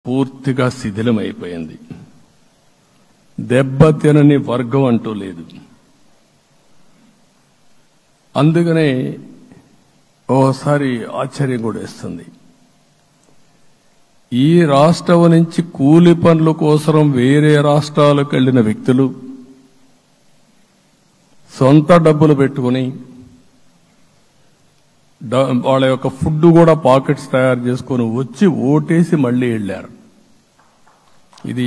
పూర్తిగా శిథిలమైపోయింది. దెబ్బతినని వర్గం అంటూ లేదు. అందుకనే ఓసారి ఆశ్చర్యం కూడా వేస్తుంది. ఈ రాష్ట్రం నుంచి కూలి పనుల కోసం వేరే రాష్ట్రాలకు వెళ్లిన వ్యక్తులు సొంత డబ్బులు పెట్టుకుని వాళ్ళ యొక్క ఫుడ్ కూడా పాకెట్స్ తయారు చేసుకుని వచ్చి ఓటేసి మళ్లీ వెళ్లారు. ఇది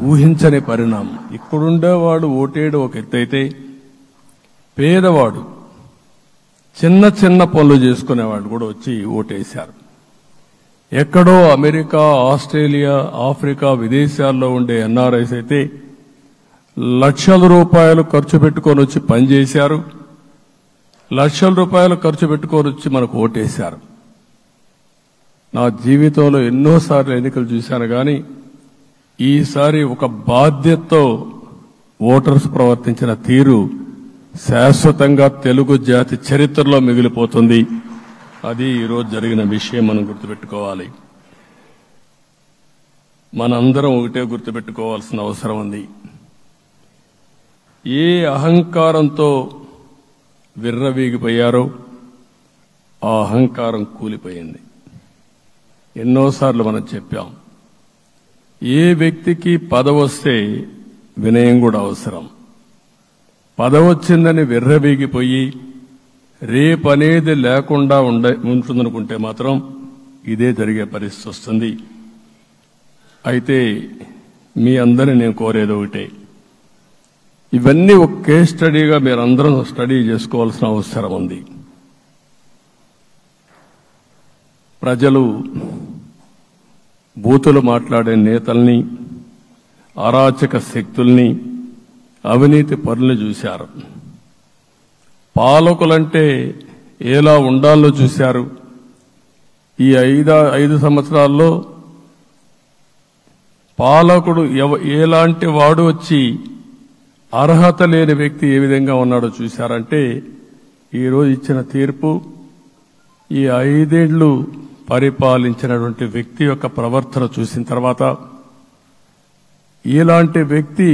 ఊహించని పరిణామం. ఇక్కడుండేవాడు ఓటేయడం ఒక ఎత్తైతే పేదవాడు చిన్న చిన్న పనులు చేసుకునేవాడు కూడా వచ్చి ఓటేశారు. ఎక్కడో అమెరికా, ఆస్ట్రేలియా, ఆఫ్రికా విదేశాల్లో ఉండే ఎన్ఆర్ఐస్ అయితే లక్షల రూపాయలు ఖర్చు పెట్టుకొని వచ్చి పనిచేశారు. లక్షల రూపాయలు ఖర్చు పెట్టుకొని వచ్చి మనకు ఓటేశారు. నా జీవితంలో ఎన్నోసార్లు ఎన్నికలు చూశాను, కానీ ఈసారి ఒక బాధ్యతతో ఓటర్స్ ప్రవర్తించిన తీరు శాశ్వతంగా తెలుగు జాతి చరిత్రలో మిగిలిపోతుంది. అది ఈరోజు జరిగిన విషయం మనం గుర్తుపెట్టుకోవాలి. మనందరం ఒకటే గుర్తుపెట్టుకోవాల్సిన అవసరం ఉంది. ఏ అహంకారంతో విర్రవీగిపోయారో ఆ అహంకారం కూలిపోయింది. ఎన్నోసార్లు మనం చెప్పాం, ఏ వ్యక్తికి పదవొస్తే వినయం కూడా అవసరం. పదవొచ్చిందని విర్రవీగిపోయి రేపనేది లేకుండా ఉంటుందనుకుంటే మాత్రం ఇదే జరిగే పరిస్థితి వస్తుంది. అయితే మీ అందరినీ నేను కోరేది ఒకటే, ఇవన్నీ ఒక కేస్ స్టడీగా మీరందరం స్టడీ చేసుకోవాల్సిన అవసరం ఉంది. ప్రజలు బూతులు మాట్లాడే నేతల్ని, అరాచక శక్తుల్ని, అవినీతి పరుల్ని చూశారు. పాలకులంటే ఎలా ఉండాలో చూశారు. ఈ 5 సంవత్సరాల్లో పాలకుడు ఎలాంటి వాడు వచ్చి అర్హత లేని వ్యక్తి ఏ విధంగా ఉన్నాడో చూశారంటే, ఈరోజు ఇచ్చిన తీర్పు ఈ 5 ఏళ్లు పరిపాలించినటువంటి వ్యక్తి యొక్క ప్రవర్తన చూసిన తర్వాత ఇలాంటి వ్యక్తి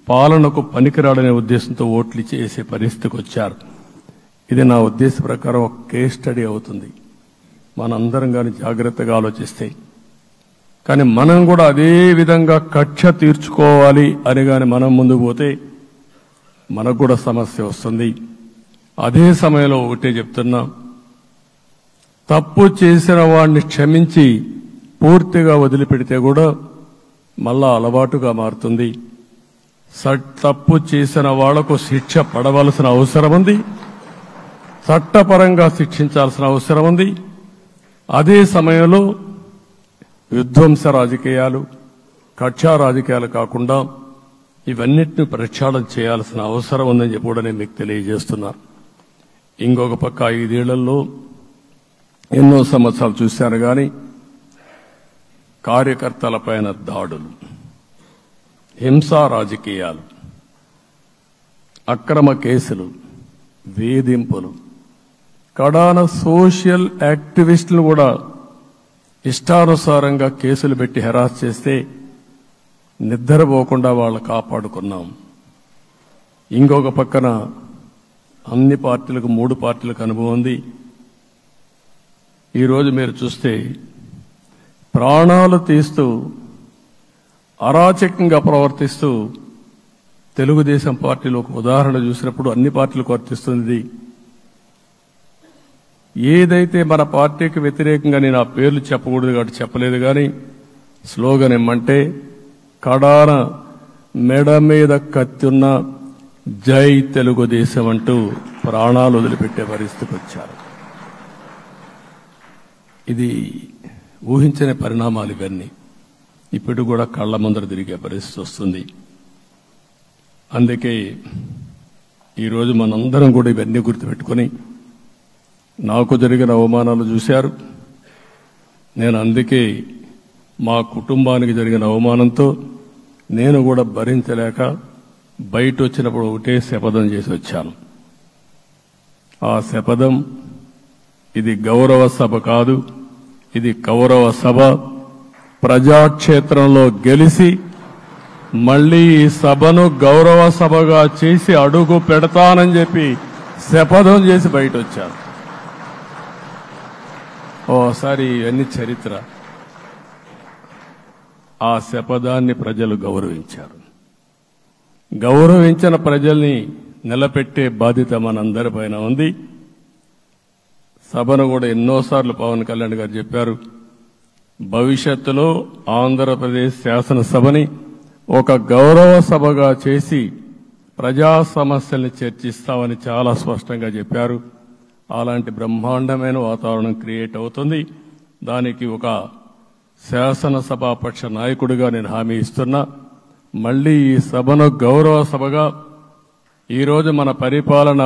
పాలనకు పనికిరాడనే ఉద్దేశంతో ఓట్లు చేసే పరిస్థితికి వచ్చారు. ఇది నా ఉద్దేశ ప్రకారం ఒక కేస్ స్టడీ అవుతుంది, మనందరం కానీ జాగ్రత్తగా ఆలోచిస్తే. కానీ మనం కూడా అదే విధంగా కక్ష తీర్చుకోవాలి అని కానీ మనం ముందుకు పోతే మనకు కూడా సమస్య వస్తుంది. అదే సమయంలో ఒకటే చెప్తున్నా, తప్పు చేసిన వాడిని క్షమించి పూర్తిగా వదిలిపెడితే కూడా మళ్ళా అలవాటుగా మారుతుంది. తప్పు చేసిన వాళ్లకు శిక్ష పడవలసిన అవసరం ఉంది, చట్టపరంగా శిక్షించాల్సిన అవసరం ఉంది. అదే సమయంలో విధ్వంస రాజకీయాలు, కక్షా రాజకీయాలు కాకుండా ఇవన్నిటిని ప్రక్షాళన చేయాల్సిన అవసరం ఉందని చెప్పి కూడా నేను మీకు తెలియజేస్తున్నా. ఇంకొక పక్క 5 ఏళ్లలో ఎన్నో సంవత్సరాలు చూశాను, కానీ కార్యకర్తలపైన దాడులు, హింసా రాజకీయాలు, అక్రమ కేసులు, వేధింపులు, కడాన సోషల్ యాక్టివిస్టులు కూడా ఇష్టానుసారంగా కేసులు పెట్టి హెరాస్ చేస్తే నిద్రపోకుండా వాళ్ళు కాపాడుకున్నాం. ఇంకొక పక్కన అన్ని పార్టీలకు 3 పార్టీలకు అనుభవం ఉంది. ఈరోజు మీరు చూస్తే ప్రాణాలు తీస్తూ అరాచకంగా ప్రవర్తిస్తూ తెలుగుదేశం పార్టీలో ఒక ఉదాహరణ చూసినప్పుడు అన్ని పార్టీలకు వర్తిస్తుంది. ఏదైతే మన పార్టీకి వ్యతిరేకంగా నేను ఆ పేర్లు చెప్పకూడదు కాబట్టి చెప్పలేదు, కానీ స్లోగన్ ఏమంటే కడాన మెడ మీద కత్తున్న జై తెలుగుదేశం అంటూ ప్రాణాలు వదిలిపెట్టే పరిస్థితికి వచ్చారు. ఇది ఊహించని పరిణామాలు. ఇవన్నీ ఇప్పుడు కూడా కళ్ల ముందర తిరిగే పరిస్థితి వస్తుంది. అందుకే ఈరోజు మనందరం కూడా ఇవన్నీ గుర్తుపెట్టుకుని, నాకు జరిగిన అవమానాలు చూశారు. నేను అందుకే మా కుటుంబానికి జరిగిన అవమానంతో నేను కూడా భరించలేక బయట వచ్చినప్పుడు ఒకటే శపథం చేసి వచ్చాను. ఆ శపథం, ఇది గౌరవ సభ కాదు, ఇది కౌరవ సభ. ప్రజాక్షేత్రంలో గెలిచి మళ్లీ ఈ సభను గౌరవ సభగా చేసి అడుగు పెడతానని చెప్పి శపథం చేసి బయట వచ్చారు. ఓసారి ఇవన్నీ చరిత్ర. ఆ శపథాన్ని ప్రజలు గౌరవించారు. గౌరవించిన ప్రజల్ని నిలబెట్టే బాధ్యత మనందరిపైన ఉంది. సభను కూడా ఎన్నోసార్లు పవన్ కళ్యాణ్ గారు చెప్పారు, భవిష్యత్తులో ఆంధ్రప్రదేశ్ శాసనసభని ఒక గౌరవ సభగా చేసి ప్రజా సమస్యల్ని చర్చిస్తామని చాలా స్పష్టంగా చెప్పారు. అలాంటి బ్రహ్మాండమైన వాతావరణం క్రియేట్ అవుతుంది. దానికి ఒక శాసనసభాపక్ష నాయకుడిగా నేను హామీ ఇస్తున్నా. మళ్లీ ఈ సభను గౌరవ సభగా ఈరోజు మన పరిపాలన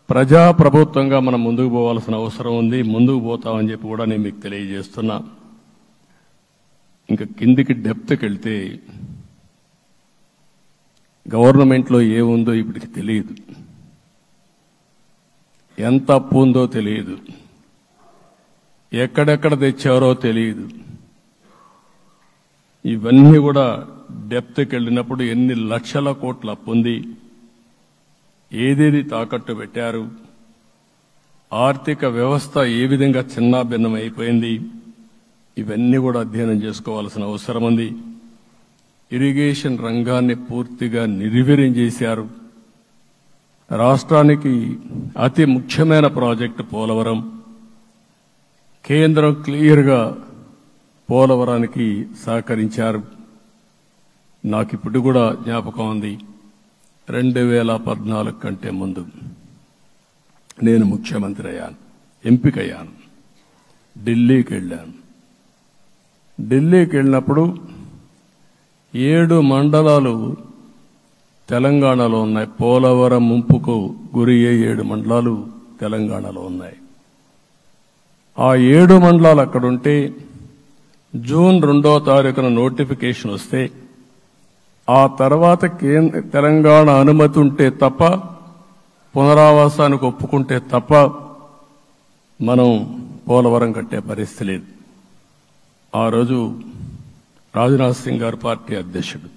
ప్రజా ప్రభుత్వంగా మనం ముందుకు పోవాల్సిన అవసరం ఉంది. ముందుకు పోతామని చెప్పి కూడా నేను మీకు తెలియజేస్తున్నా. ఇంకా కిందికి డెప్త్కి వెళ్తే గవర్నమెంట్లో ఏముందో ఇప్పటికి తెలియదు, ఎంత అప్పు ఉందో తెలియదు, ఎక్కడెక్కడ తెచ్చారో తెలియదు. ఇవన్నీ కూడా డెప్త్కి వెళ్ళినప్పుడు ఎన్ని లక్షల కోట్ల అప్పు ఉంది, ఏదేది తాకట్టు పెట్టారు, ఆర్థిక వ్యవస్థ ఏ విధంగా చిన్నాభిన్నం అయిపోయింది, ఇవన్నీ కూడా అధ్యయనం చేసుకోవాల్సిన అవసరం ఉంది. ఇరిగేషన్ రంగాన్ని పూర్తిగా నిర్వీర్యం చేశారు. రాష్ట్రానికి అతి ముఖ్యమైన ప్రాజెక్టు పోలవరం. కేంద్రం క్లియర్గా పోలవరానికి సహకరించారు. నాకు ఇప్పుడు కూడా జ్ఞాపకం ఉంది, 2014 కంటే ముందు నేను ముఖ్యమంత్రి అయ్యాను, ఎంపికయ్యాను, ఢిల్లీకి వెళ్ళాను. ఢిల్లీకి వెళ్ళినప్పుడు 7 మండలాలు తెలంగాణలో ఉన్నాయి. పోలవరం ముంపుకు గురి అయ్యే 7 మండలాలు తెలంగాణలో ఉన్నాయి. ఆ 7 మండలాలు అక్కడుంటే జూన్ 2వ తారీఖున నోటిఫికేషన్ వస్తే ఆ తర్వాత తెలంగాణ అనుమతి ఉంటే తప్ప, పునరావాసానికి ఒప్పుకుంటే తప్ప మనం పోలవరం కట్టే పరిస్థితి లేదు. ఆ రోజు రాజ్నాథ్ సింగ్ గారు పార్టీ అధ్యక్షుడు.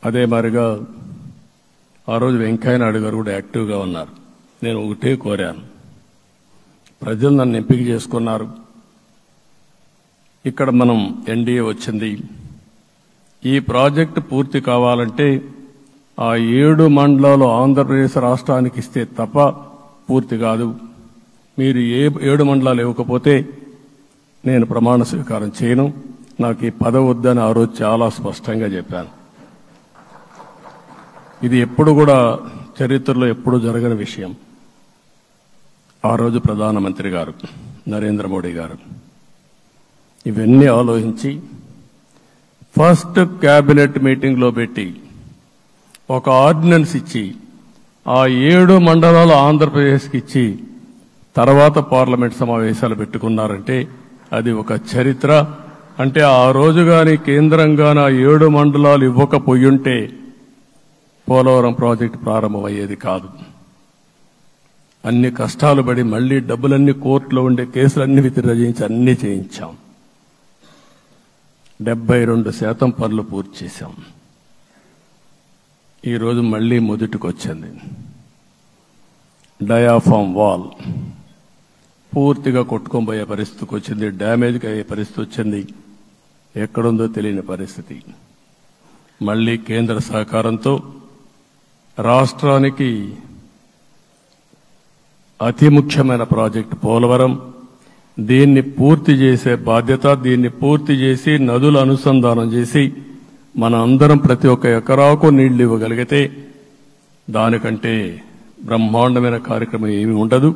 అదే మాదిరిగా ఆ రోజు వెంకయ్య నాయుడు గారు కూడా యాక్టివ్గా ఉన్నారు. నేను ఒకటే కోరాను, ప్రజలు నన్ను ఎంపిక చేసుకున్నారు, ఇక్కడ మనం ఎన్డీఏ వచ్చింది, ఈ ప్రాజెక్టు పూర్తి కావాలంటే ఆ 7 మండలాలు ఆంధ్రప్రదేశ్ రాష్ట్రానికి ఇస్తే తప్ప పూర్తి కాదు. మీరు 7 మండలాలు ఇవ్వకపోతే నేను ప్రమాణ స్వీకారం చేయను, నాకు ఈ పదవి వద్దని ఆ రోజు చాలా స్పష్టంగా చెప్పాను. ఇది ఎప్పుడు కూడా చరిత్రలో ఎప్పుడు జరగని విషయం. ఆ రోజు ప్రధానమంత్రి గారు నరేంద్ర మోడీ గారు ఇవన్నీ ఆలోచించి ఫస్ట్ క్యాబినెట్ మీటింగ్లో పెట్టి ఒక ఆర్డినెన్స్ ఇచ్చి ఆ 7 మండలాలు ఆంధ్రప్రదేశ్కి ఇచ్చి తర్వాత పార్లమెంట్ సమావేశాలు పెట్టుకున్నారంటే అది ఒక చరిత్ర. అంటే ఆ రోజు గాని కేంద్రంగాన 7 మండలాలు ఇవ్వకపోయుంటే పోలవరం ప్రాజెక్టు ప్రారంభమయ్యేది కాదు. అన్ని కష్టాలు పడి మళ్లీ డబ్బులన్నీ కోర్టులో ఉండే కేసులన్నీ విత్డ్రా చేయించి అన్నీ చేయించాం. 72% పనులు పూర్తి చేశాం. ఈరోజు మళ్లీ మొదటికొచ్చింది. డయాఫామ్ వాల్ పూర్తిగా కొట్టుకోబోయే పరిస్థితికి వచ్చింది, డ్యామేజ్కి అయ్యే పరిస్థితి వచ్చింది, ఎక్కడుందో తెలియని పరిస్థితి. మళ్లీ కేంద్ర సహకారంతో రాష్ట్రానికి అతి ముఖ్యమైన ప్రాజెక్టు పోలవరం, దీన్ని పూర్తి చేసే బాధ్యత, దీన్ని పూర్తి చేసి నదుల అనుసంధానం చేసి మన అందరం ప్రతి ఒక్క ఎకరాకు నీళ్లు ఇవ్వగలిగితే దానికంటే బ్రహ్మాండమైన కార్యక్రమం ఏమీ ఉండదు.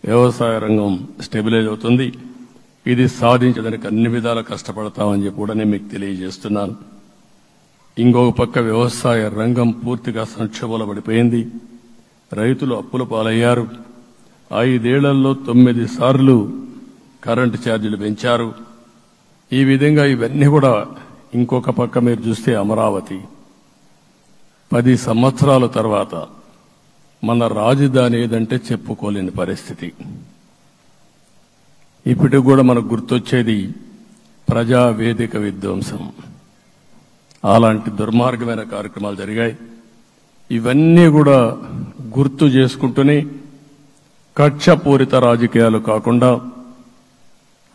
వ్యవసాయ రంగం స్టెబిలైజ్ అవుతుంది. ఇది సాధించడానికి అన్ని విధాలా కష్టపడతామని చెప్పి కూడా నేను మీకు తెలియజేస్తున్నాను. ఇంకొక పక్క వ్యవసాయ రంగం పూర్తిగా సంక్షోభంలో పడిపోయింది. రైతులు అప్పుల పాలయ్యారు. 5 ఏళ్లలో 9 సార్లు కరెంటు ఛార్జీలు పెంచారు. ఈ విధంగా ఇవన్నీ కూడా ఇంకొక పక్క మీరు చూస్తే అమరావతి 10 సంవత్సరాల తర్వాత మన రాజధాని ఏదంటే చెప్పుకోలేని పరిస్థితి. ఇప్పటికి కూడా మనకు గుర్తొచ్చేది ప్రజావేదిక విధ్వంసం. అలాంటి దుర్మార్గమైన కార్యక్రమాలు జరిగాయి. ఇవన్నీ కూడా గుర్తు చేసుకుంటూనే కక్షపూరిత రాజకీయాలు కాకుండా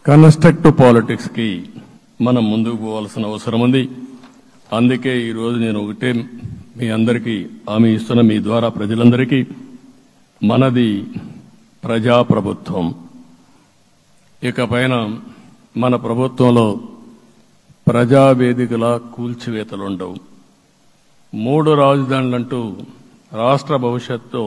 కన్స్ట్రక్టివ్ పాలిటిక్స్ కి మనం ముందుకు పోవాల్సిన అవసరం ఉంది. అందుకే ఈరోజు నేను ఒకటే మీ అందరికీ హామీ ఇస్తున్న, మీ ద్వారా ప్రజలందరికీ, మనది ప్రజాప్రభుత్వం. ఇకపైన మన ప్రభుత్వంలో ప్రజావేదికల కూల్చివేతలుండవు. 3 రాజధానులంటూ రాష్ట్ర భవిష్యత్తు